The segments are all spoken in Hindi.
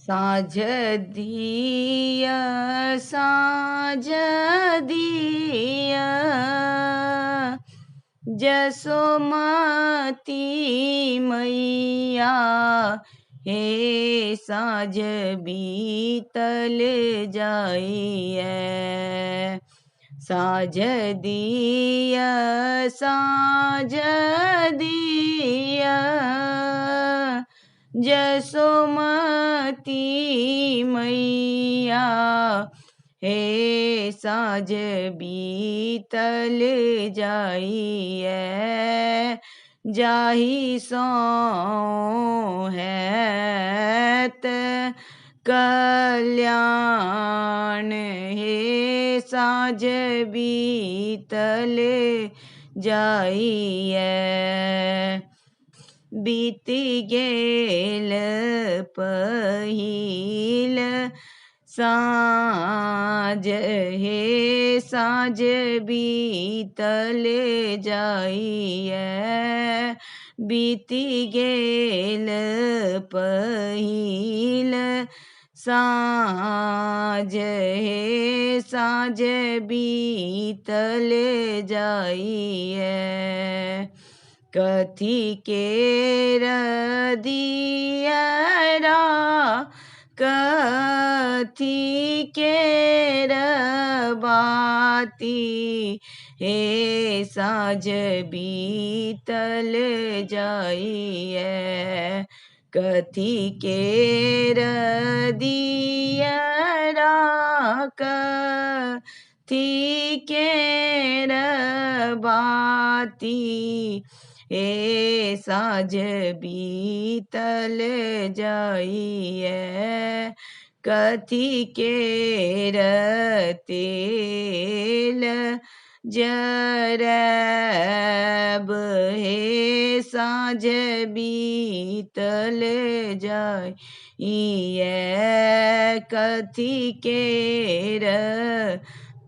साँझ दिया साँझ दिया जसोमती मैया हे साँझ बीतल जाइए साँझ दिया साँझ दिया जसोमती मैया हे साँझ बीतल जाइए जाहि सो हैत कल्याण हे साँझ बीतल जाइए बीत गेल पहिल साँझ हे साँझ बीतल जाइए बीत गेल पहिल साँझ हे साँझ बीतल जाइए कथी केर दियरा कथी केर बाती हे साँझ बीतल जाइए कथी केर दियरा कथी केर बाती हे साँझ बीतल जाइए कथी केर तेल जरैब हे साँझ बीतल जाइए कथी केर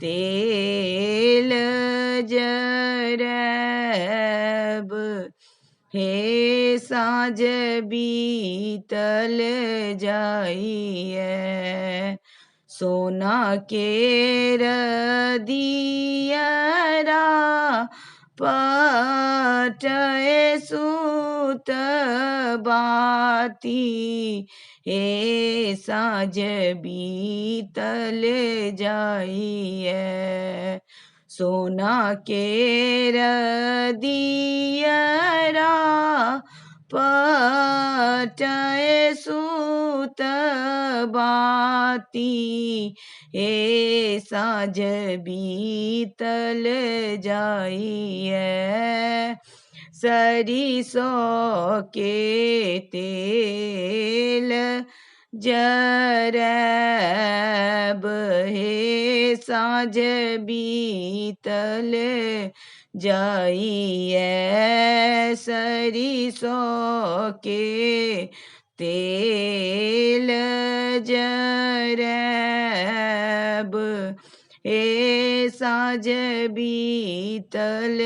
तेल जरैब हे साँझ बीतल जाइए सोना केर दियरा पटय सुत बाती हे साँझ बीतल जाइए सोना केर दियरा पटय सुत बाती हे साँझ बीतल जाइए सरिसो के तेल जरैब हे साँझ बीतल जाइए सरिसो के तेल जरैब हे साँझ बीतल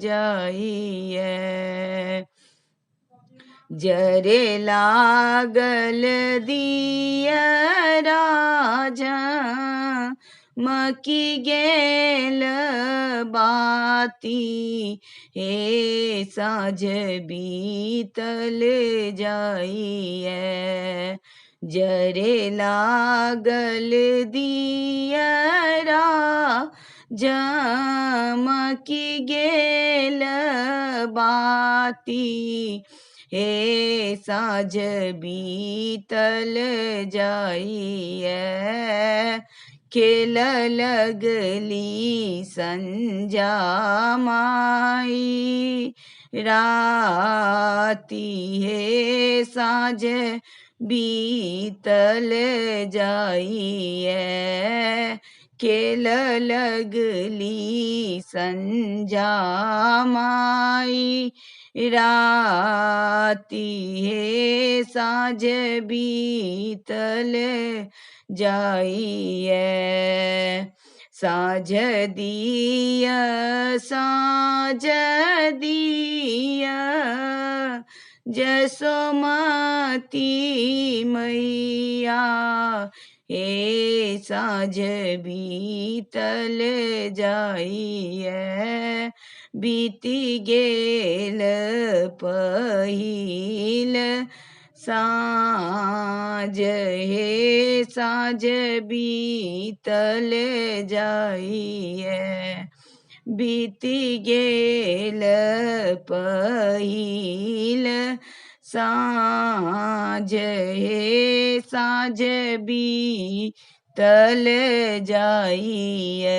जाइए जरे लागल दियरा मकी गेल बाती हे साँझ बीतल जाइए जरे लागल दियरा मकी गेल बाती हे साँझ बीतल जाइए खेल लगली संजा माई राती हे साँझ बीतल जाइए खेल लगली संजा माई राती हे साँझ बीतल जाइए साँझ दिया साँझ दिया जसोमती मैया पिया हे साँझ बीतल जाइए बीति गेल पहिल साँझ हे साँझ बीतल जाइए बीति गेल पहिल साँझ हे साँझ बीतल जाइए।